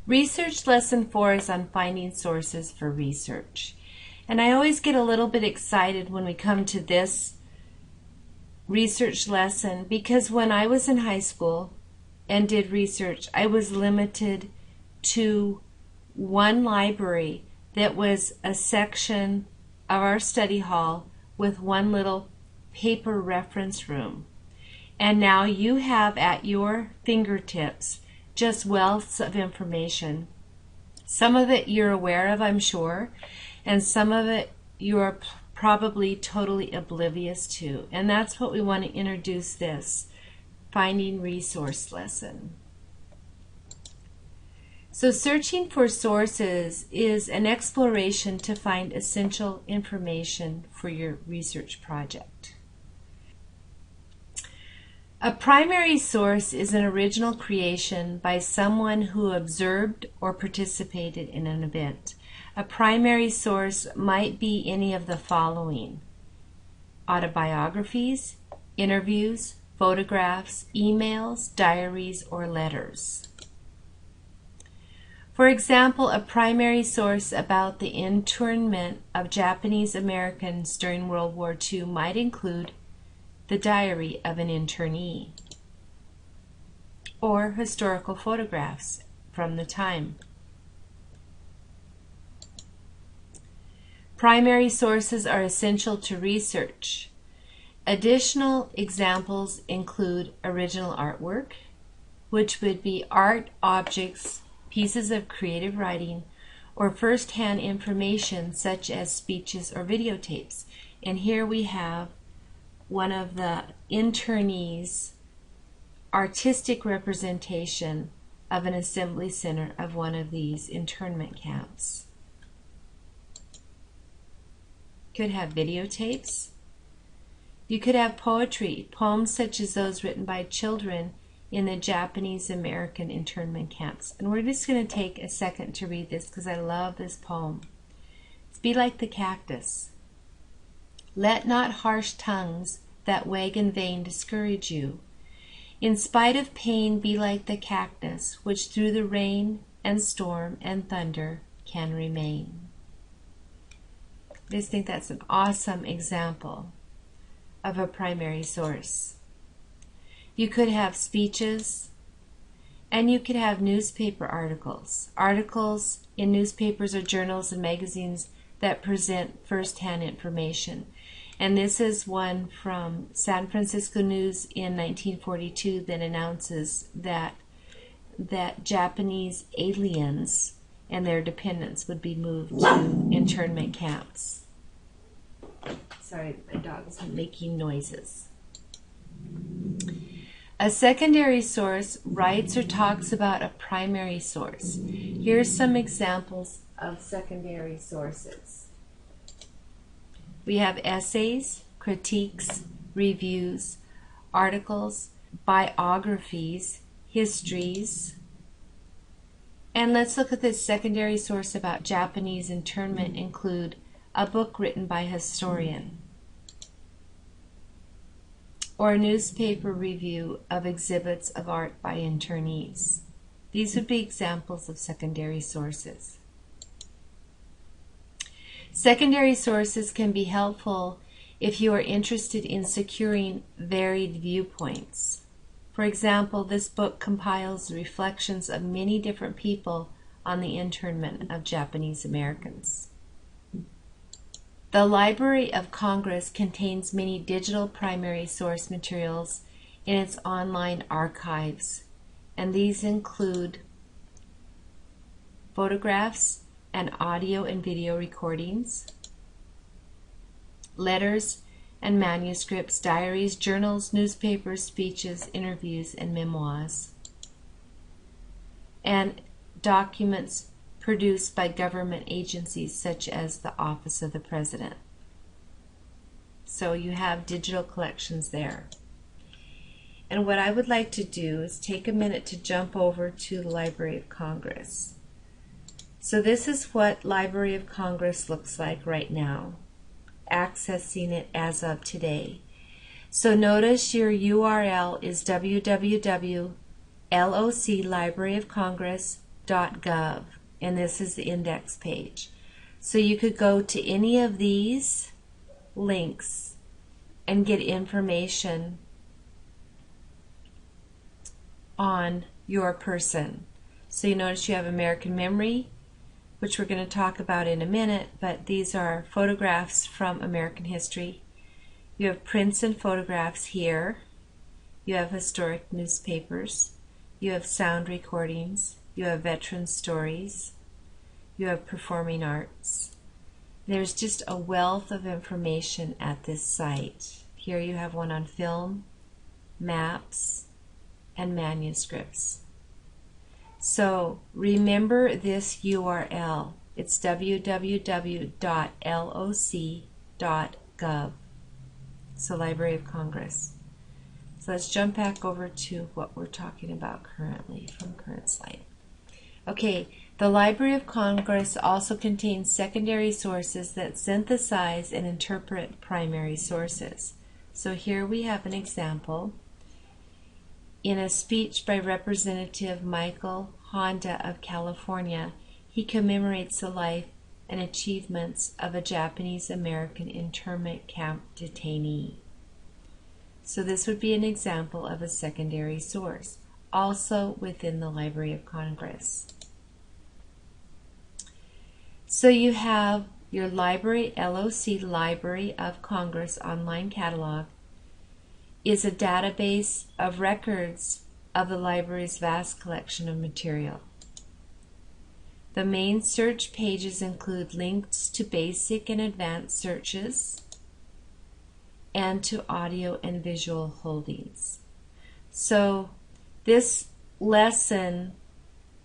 Research Lesson 4 is on finding sources for research. And I always get a little bit excited when we come to this research lesson because when I was in high school and did research, I was limited to one library that was a section of our study hall with one little paper reference room. And now you have at your fingertips just wealths of information. Some of it you're aware of, I'm sure, and some of it you are probably totally oblivious to. And that's what we want to introduce this finding resource lesson. So searching for sources is an exploration to find essential information for your research project. A primary source is an original creation by someone who observed or participated in an event. A primary source might be any of the following: autobiographies, interviews, photographs, emails, diaries, or letters. For example, a primary source about the internment of Japanese Americans during World War II might include the diary of an internee or historical photographs from the time. Primary sources are essential to research. Additional examples include original artwork, which would be art objects, pieces of creative writing, or first-hand information such as speeches or videotapes. And here we have one of the internees' artistic representation of an assembly center of one of these internment camps. Could have videotapes. You could have poetry, poems such as those written by children in the Japanese American internment camps. And we're just going to take a second to read this because I love this poem. It's "Be like the cactus. Let not harsh tongues that wag in vain discourage you. In spite of pain, be like the cactus, which through the rain and storm and thunder can remain." I just think that's an awesome example of a primary source. You could have speeches, and you could have newspaper articles. Articles in newspapers or journals and magazines that present first-hand information. And this is one from San Francisco News in 1942 that announces that Japanese aliens and their dependents would be moved to internment camps. Sorry, my dog's making noises. A secondary source writes or talks about a primary source. Here's some examples of secondary sources. We have essays, critiques, reviews, articles, biographies, histories. And let's look at this secondary source about Japanese internment include a book written by a historian or a newspaper review of exhibits of art by internees. These would be examples of secondary sources. Secondary sources can be helpful if you are interested in securing varied viewpoints. For example, this book compiles the reflections of many different people on the internment of Japanese Americans. The Library of Congress contains many digital primary source materials in its online archives, and these include photographs and audio and video recordings, letters and manuscripts, diaries, journals, newspapers, speeches, interviews, and memoirs, and documents produced by government agencies such as the Office of the President. So you have digital collections there. And what I would like to do is take a minute to jump over to the Library of Congress. So this is what Library of Congress looks like right now, accessing it as of today. So notice your URL is www.loclibraryofcongress.org .gov, and this is the index page. So you could go to any of these links and get information on your person. So you notice you have American Memory, which we're going to talk about in a minute, but these are photographs from American history. You have prints and photographs here. You have historic newspapers. You have sound recordings. You have veteran stories. You have performing arts. There's just a wealth of information at this site. Here you have one on film, maps, and manuscripts. So remember this URL. It's www.loc.gov. It's the Library of Congress. So let's jump back over to what we're talking about currently from current slide. Okay, the Library of Congress also contains secondary sources that synthesize and interpret primary sources. So here we have an example. In a speech by Representative Michael Honda of California, he commemorates the life and achievements of a Japanese American internment camp detainee. So this would be an example of a secondary source, also within the Library of Congress. So you have your library, LOC, Library of Congress online catalog, is a database of records of the library's vast collection of material. The main search pages include links to basic and advanced searches and to audio and visual holdings. So this lesson,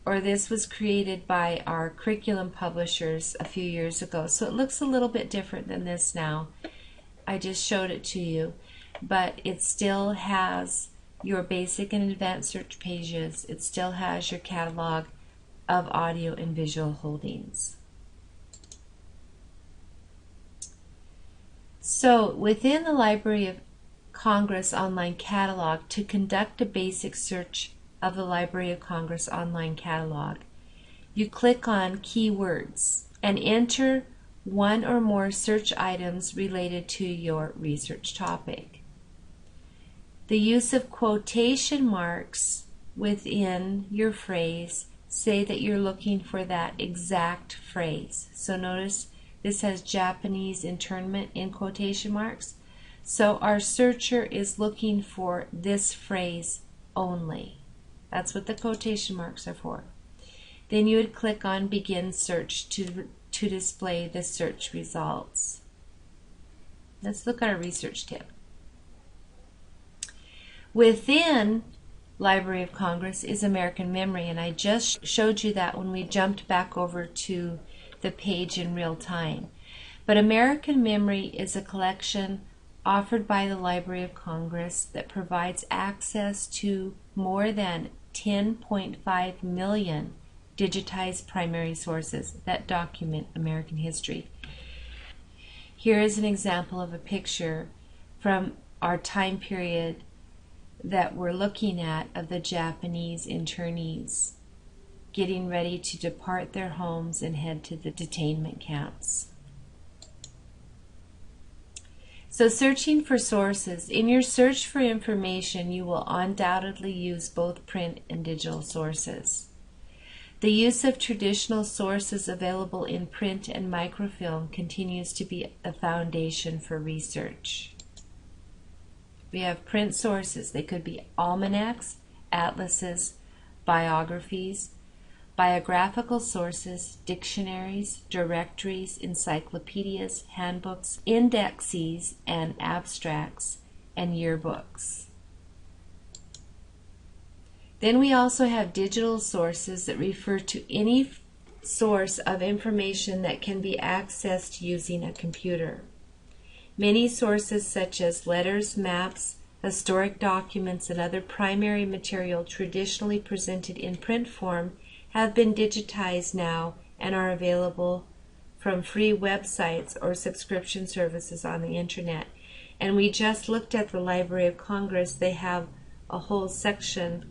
or this was created by our curriculum publishers a few years ago. So it looks a little bit different than this now. I just showed it to you. But it still has your basic and advanced search pages. It still has your catalog of audio and visual holdings. So within the Library of Congress online catalog, to conduct a basic search of the Library of Congress online catalog, you click on keywords and enter one or more search items related to your research topic. The use of quotation marks within your phrase say that you're looking for that exact phrase. So notice this has Japanese internment in quotation marks. So our searcher is looking for this phrase only. That's what the quotation marks are for. Then you would click on Begin Search to display the search results. Let's look at our research tip. Within Library of Congress is American Memory, and I just showed you that when we jumped back over to the page in real time. But American Memory is a collection offered by the Library of Congress that provides access to more than 10.5 million digitized primary sources that document American history. Here is an example of a picture from our time period that we're looking at of the Japanese internees getting ready to depart their homes and head to the detainment camps. So searching for sources. In your search for information, you will undoubtedly use both print and digital sources. The use of traditional sources available in print and microfilm continues to be a foundation for research. We have print sources. They could be almanacs, atlases, biographies, biographical sources, dictionaries, directories, encyclopedias, handbooks, indexes, and abstracts, and yearbooks. Then we also have digital sources that refer to any source of information that can be accessed using a computer. Many sources such as letters, maps, historic documents, and other primary material traditionally presented in print form have been digitized now and are available from free websites or subscription services on the internet. And we just looked at the Library of Congress. They have a whole section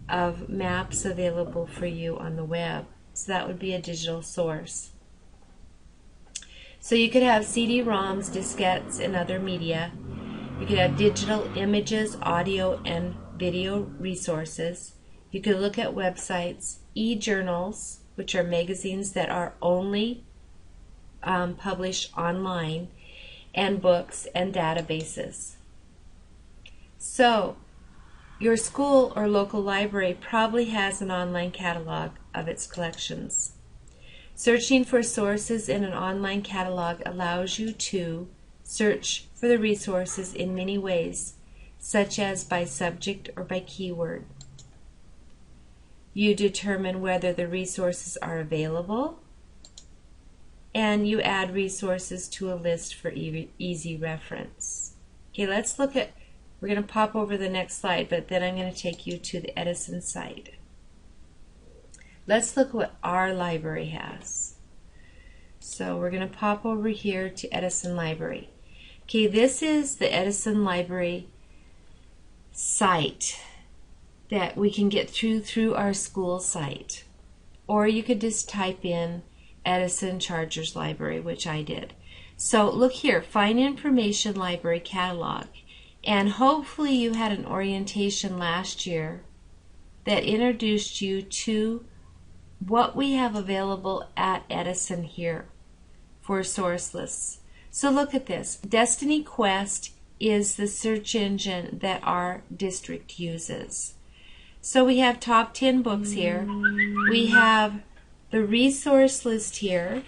of maps available for you on the web. So that would be a digital source. So you could have CD-ROMs, diskettes, and other media. You could have digital images, audio, and video resources. You could look at websites, e-journals, which are magazines that are only published online, and books and databases. So your school or local library probably has an online catalog of its collections. Searching for sources in an online catalog allows you to search for the resources in many ways, such as by subject or by keyword. You determine whether the resources are available, and you add resources to a list for easy reference. Okay, let's look at, we're going to pop over the next slide, but then I'm going to take you to the Edison site. Let's look what our library has. So we're going to pop over here to Edison Library. Okay, this is the Edison Library site that we can get through our school site. Or you could just type in Edison Chargers Library, which I did. So look here, Find Information Library Catalog. And hopefully you had an orientation last year that introduced you to what we have available at Edison here for source lists. So look at this. Destiny Quest is the search engine that our district uses. So we have top 10 books here. We have the resource list here.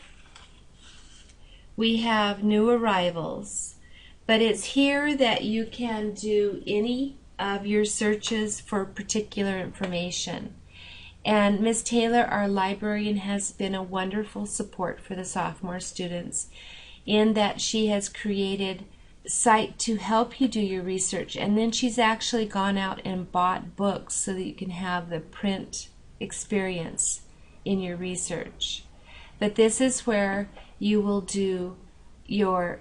We have new arrivals. But it's here that you can do any of your searches for particular information. And Ms. Taylor, our librarian, has been a wonderful support for the sophomore students in that she has created a site to help you do your research. And then she's actually gone out and bought books so that you can have the print experience in your research. But this is where you will do your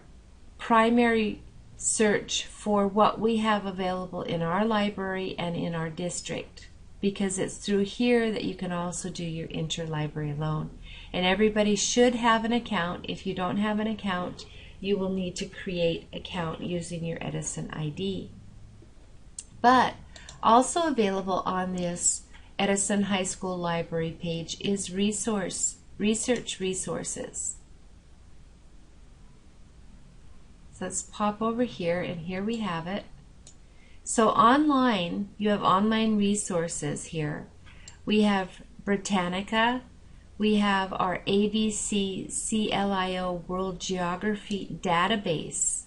primary search for what we have available in our library and in our district, because it's through here that you can also do your interlibrary loan. And everybody should have an account. If you don't have an account, you will need to create an account using your Edison ID. But also available on this Edison High School Library page is research resources. So let's pop over here, and here we have it. So online, you have online resources here. We have Britannica. We have our ABC CLIO World Geography database.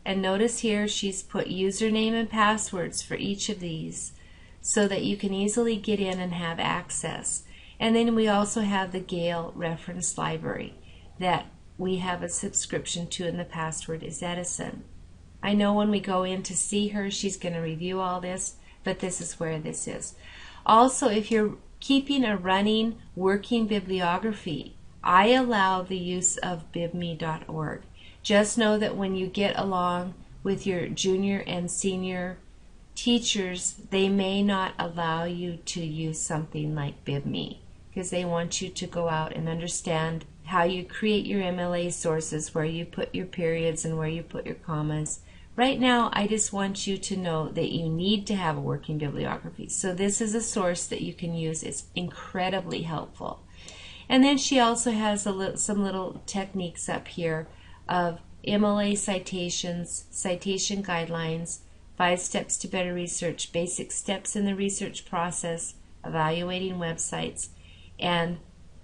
And notice here she's put username and passwords for each of these so that you can easily get in and have access. And then we also have the Gale Reference Library that we have a subscription to, and the password is Edison. I know when we go in to see her, she's going to review all this, but this is where this is. Also, if you're keeping a running working bibliography, I allow the use of bibme.org. Just know that when you get along with your junior and senior teachers, they may not allow you to use something like bibme because they want you to go out and understand how you create your MLA sources, where you put your periods and where you put your commas. Right now, I just want you to know that you need to have a working bibliography. So this is a source that you can use. It's incredibly helpful. And then she also has some little techniques up here of MLA citations, citation guidelines, 5 steps to better research, basic steps in the research process, evaluating websites, and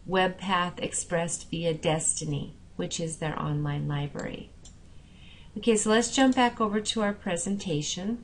web path expressed via Destiny, which is their online library. Okay, so let's jump back over to our presentation.